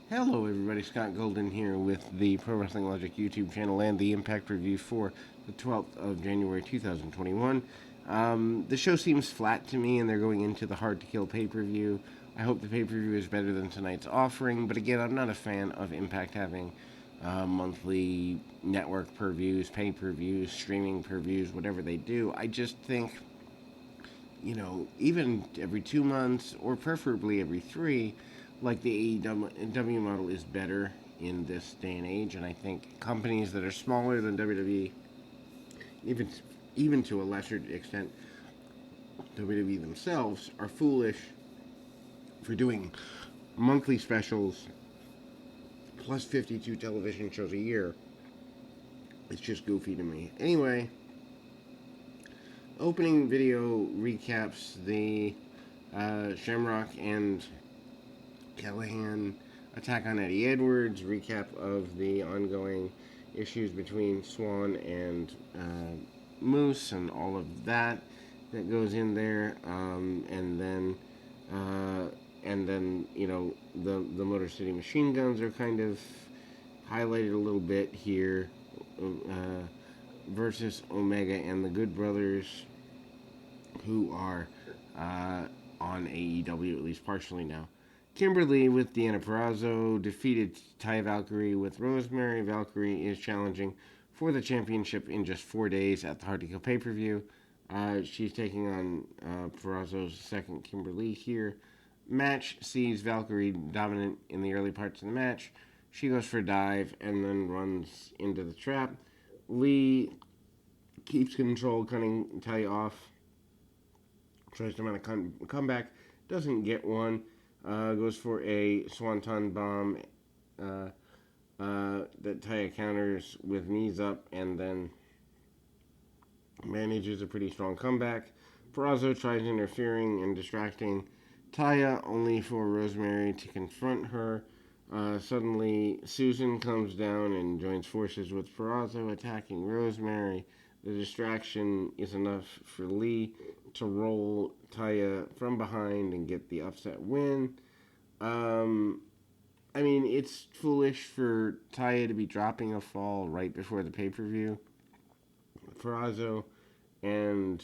Hello, everybody. Scott Golden here with the Pro Wrestling Logic YouTube channel and the Impact Review for the 12th of January 2021. The show seems flat to me, and they're going into the Hard to Kill pay per view. I hope the pay per view is better than tonight's offering, but again, I'm not a fan of Impact having monthly network per views, pay per views, streaming per views, whatever they do. I just think, even every 2 months or preferably every three, like the AEW model is better in this day and age. And I think companies that are smaller than WWE, even even to a lesser extent, WWE themselves, are foolish for doing monthly specials plus 52 television shows a year. It's just goofy to me. Anyway, opening video recaps the Shamrock and Callahan attack on Eddie Edwards, recap of the ongoing issues between Swan and Moose, and all of that goes in there, the Motor City Machine Guns are kind of highlighted a little bit here, versus Omega and the Good Brothers, who are on AEW at least partially now. Kimberly with Deanna Purrazzo defeated Ty Valkyrie with Rosemary. Valkyrie is challenging for the championship in just 4 days at the Hard to Kill pay-per-view. She's taking on Purrazzo's second Kimberly here. Match sees Valkyrie dominant in the early parts of the match. She goes for a dive and then runs into the trap. Lee keeps control, cutting Ty off. Tries to mount a comeback. Doesn't get one. Goes for a Swanton bomb that Taya counters with knees up and then manages a pretty strong comeback. Purrazzo tries interfering and distracting Taya, only for Rosemary to confront her. Suddenly, Susan comes down and joins forces with Purrazzo, attacking Rosemary. The distraction is enough for Lee to roll Taya from behind and get the upset win. It's foolish for Taya to be dropping a fall right before the pay-per-view. Purrazzo and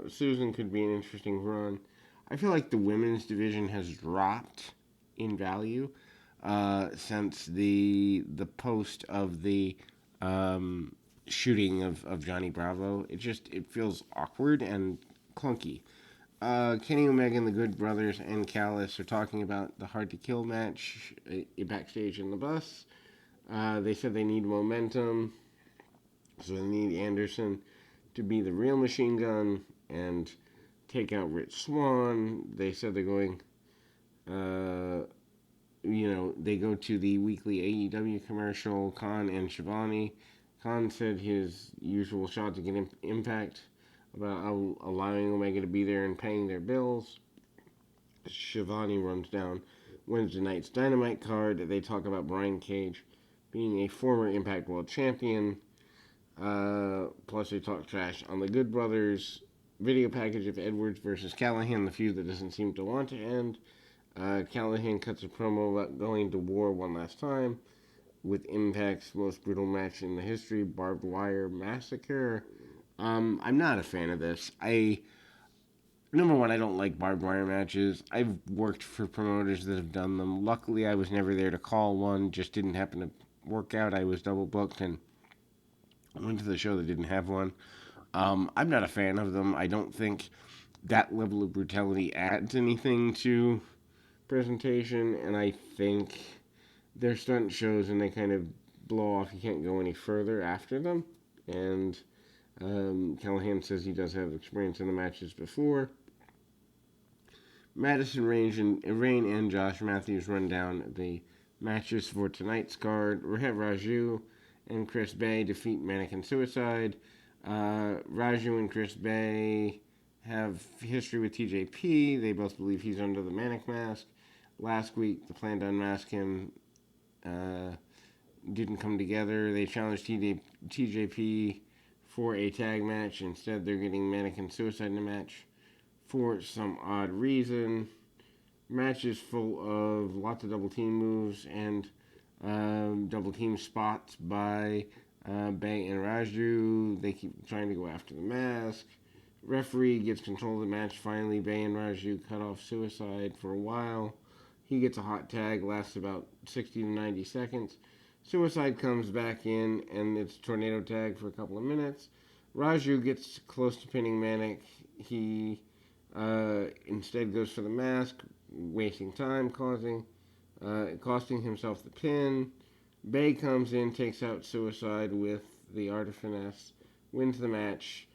Susan could be an interesting run. I feel like the women's division has dropped in value since the post of the shooting of Johnny Bravo. It feels awkward and clunky. Kenny Omega and the Good Brothers and Callis are talking about the Hard to Kill match backstage in the bus. They said they need momentum, so they need Anderson to be the real machine gun and take out Rich Swann. They said they're going, they go to the weekly AEW commercial, Khan and Shivani. Khan said his usual shot to get Impact about allowing Omega to be there and paying their bills. Shivani runs down Wednesday night's Dynamite card. They talk about Brian Cage being a former Impact World Champion. Plus, they talk trash on the Good Brothers video package of Edwards versus Callahan, the feud that doesn't seem to want to end. Callahan cuts a promo about going to war one last time with Impact's most brutal match in the history, Barbed Wire Massacre. I'm not a fan of this. Number one, I don't like barbed wire matches. I've worked for promoters that have done them. Luckily, I was never there to call one. Just didn't happen to work out. I was double booked and went to the show that didn't have one. I'm not a fan of them. I don't think that level of brutality adds anything to presentation, and I think they're stunt shows and they kind of blow off. You can't go any further after them. And Callahan says he does have experience in the matches before. Madison Rain and Josh Matthews run down the matches for tonight's card. Raju and Chris Bay defeat Mannequin Suicide. Raju and Chris Bay have history with TJP. They both believe he's under the Manic Mask. Last week, the plan to unmask him didn't come together. They challenged TJP for a tag match. Instead, they're getting Mannequin Suicide in a match for some odd reason. Match is full of lots of double team moves and double team spots by Bay and Raju. They keep trying to go after the mask. Referee gets control of the match. Finally, Bay and Raju cut off Suicide for a while. He gets a hot tag, lasts about 60 to 90 seconds. Suicide comes back in, and it's tornado tag for a couple of minutes. Raju gets close to pinning Manic. He instead goes for the mask, wasting time, costing himself the pin. Bay comes in, takes out Suicide with the Art of Finesse, wins the match.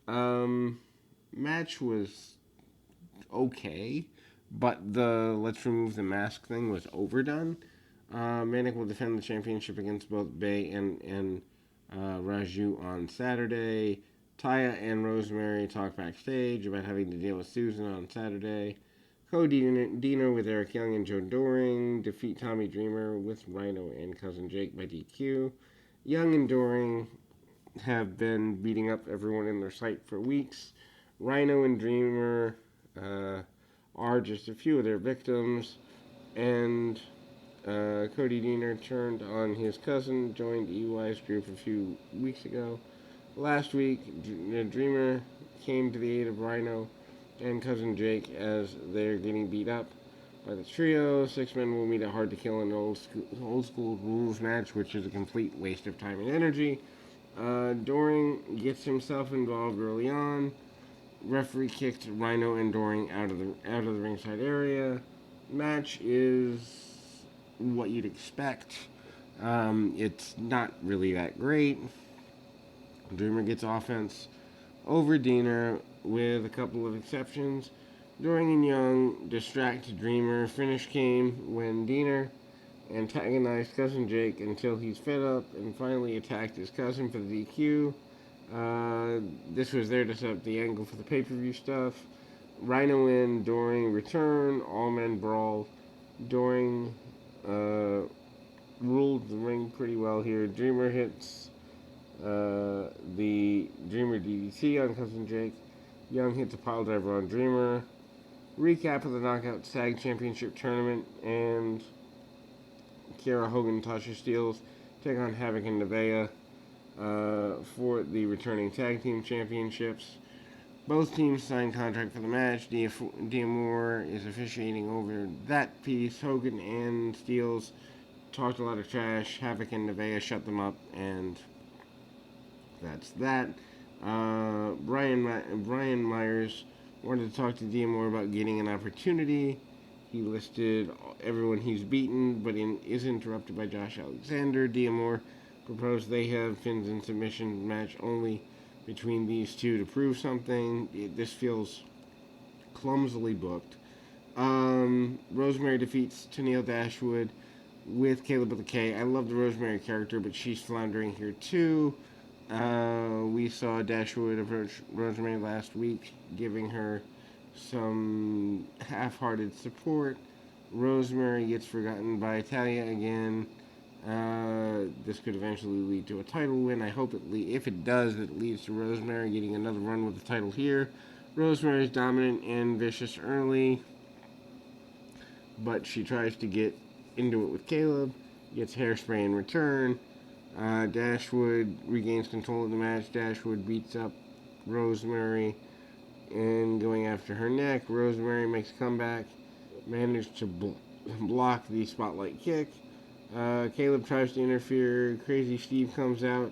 Match was okay, but the let's remove the mask thing was overdone. Manic will defend the championship against both Bay and Raju on Saturday. Taya and Rosemary talk backstage about having to deal with Susan on Saturday. Cody and Dino with Eric Young and Joe Doering defeat Tommy Dreamer with Rhino and Cousin Jake by DQ. Young and Doering have been beating up everyone in their sight for weeks. Rhino and Dreamer are just a few of their victims, and Cody Deaner turned on his cousin, joined EY's group a few weeks ago. Last week, Dreamer came to the aid of Rhino and Cousin Jake as they're getting beat up by the trio. Six men will meet at Hard to Kill in an old school rules match, which is a complete waste of time and energy. Doering gets himself involved early on. Referee kicked Rhino and Doering out of the ringside area. Match is what you'd expect. It's not really that great. Dreamer gets offense over Dina with a couple of exceptions. Doering and Young distract Dreamer. Finish came when Dina antagonized Cousin Jake until he's fed up and finally attacked his cousin for the DQ. This was there to set up the angle for the pay-per-view stuff. Rhino in, Doering return, all men brawl. Doering ruled the ring pretty well here. Dreamer hits the Dreamer DDT on Cousin Jake. Young hits a pile driver on Dreamer. Recap of the Knockout Tag Championship Tournament, and Kiera Hogan and Tasha Steelz take on Havoc and Nevaeh for the returning Tag Team Championships. Both teams signed contract for the match. D'Amore is officiating over that piece. Hogan and Steelz talked a lot of trash. Havoc and Nevaeh shut them up, and that's that. Brian Myers wanted to talk to D'Amore about getting an opportunity. He listed everyone he's beaten, but is interrupted by Josh Alexander. D'Amore proposed they have fins and submission match only between these two to prove something. This feels clumsily booked. Rosemary defeats Tennille Dashwood with Caleb with a K. I love the Rosemary character, but she's floundering here too. We saw Dashwood approach Rosemary last week, giving her some half-hearted support. Rosemary gets forgotten by Talia again. This could eventually lead to a title win. I hope if it does, it leads to Rosemary getting another run with the title here. Rosemary's dominant and vicious early, but she tries to get into it with Caleb, gets hairspray in return. Dashwood regains control of the match. Dashwood beats up Rosemary and going after her neck. Rosemary makes a comeback, managed to block the spotlight kick. Caleb tries to interfere. Crazy Steve comes out,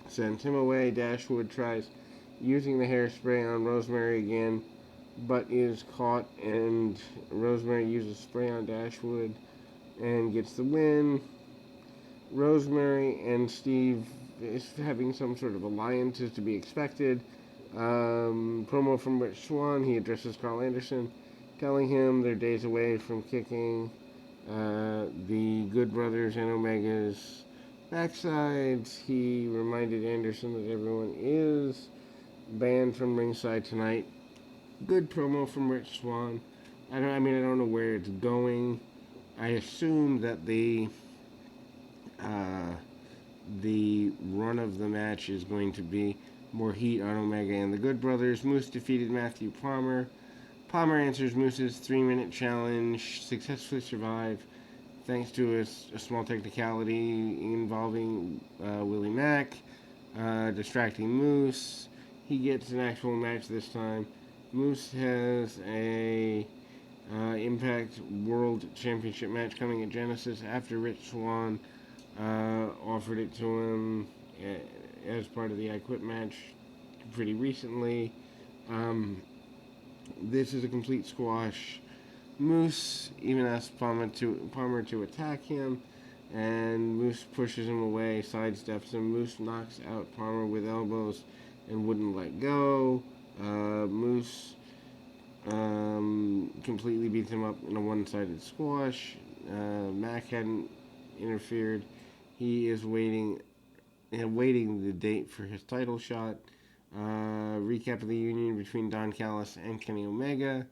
sends him away. Dashwood tries using the hairspray on Rosemary again, but is caught, and Rosemary uses spray on Dashwood and gets the win. Rosemary and Steve is having some sort of alliance, is to be expected. Promo from Rich Swann. He addresses Carl Anderson, telling him they're days away from kicking the Good Brothers and Omega's backsides. He reminded Anderson that everyone is banned from ringside tonight. Good promo from Rich Swann. I don't know where it's going. I assume that the run of the match is going to be more heat on Omega and the Good Brothers. Moose defeated Matthew Palmer. Palmer answers Moose's 3-minute challenge, successfully survive thanks to a small technicality involving Willie Mack, distracting Moose. He gets an actual match this time. Moose has a Impact World Championship match coming at Genesis after Rich Swann offered it to him as part of the I Quit match pretty recently. This is a complete squash. Moose even asks Palmer to attack him, and Moose pushes him away, sidesteps him. Moose knocks out Palmer with elbows and wouldn't let go. Moose completely beats him up in a one-sided squash. Mac hadn't interfered. He is waiting the date for his title shot. Recap of the union between Don Callis and Kenny Omega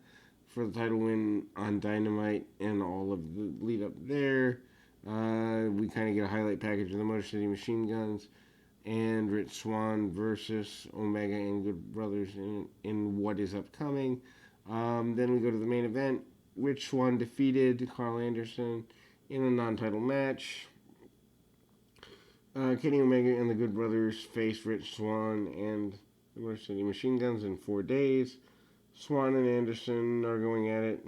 for the title win on Dynamite and all of the lead up there. We kind of get a highlight package of the Motor City Machine Guns and Rich Swann versus Omega and Good Brothers in what is upcoming. Then we go to the main event. Rich Swann defeated Carl Anderson in a non-title match. Kenny Omega and the Good Brothers face Rich Swann and the Motor City Machine Guns in 4 days. Swann and Anderson are going at it.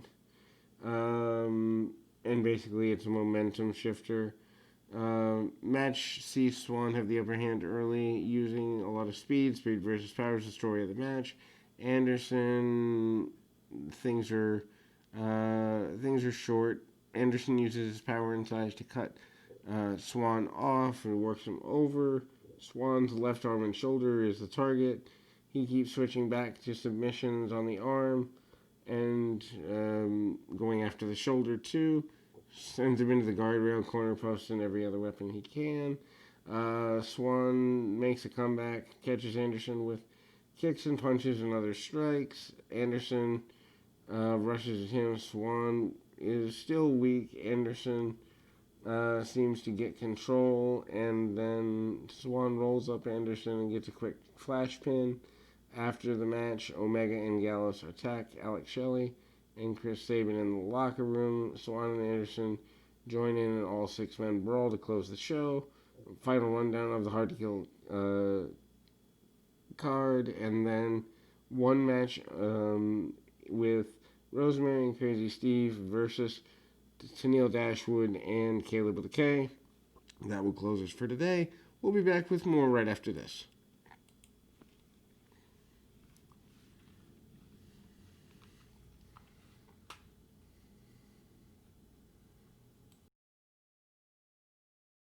And basically it's a momentum shifter. Match sees Swann have the upper hand early, using a lot of speed. Speed versus power is the story of the match. Anderson, things are short. Anderson uses his power and size to cut Swann off and works him over. Swann's left arm and shoulder is the target. He keeps switching back to submissions on the arm and going after the shoulder too. Sends him into the guardrail, corner post, and every other weapon he can. Swann makes a comeback, catches Anderson with kicks and punches and other strikes. Anderson rushes him. Swann is still weak. Anderson seems to get control, and then Swann rolls up Anderson and gets a quick flash pin. After the match, Omega and Gallows attack Alex Shelley and Chris Sabin in the locker room. Swann and Anderson join in an all-six-man brawl to close the show. Final rundown of the Hard to Kill card, and then one match with Rosemary and Crazy Steve versus Tennille Dashwood and Caleb with a K. That will close us for today. We'll be back with more right after this.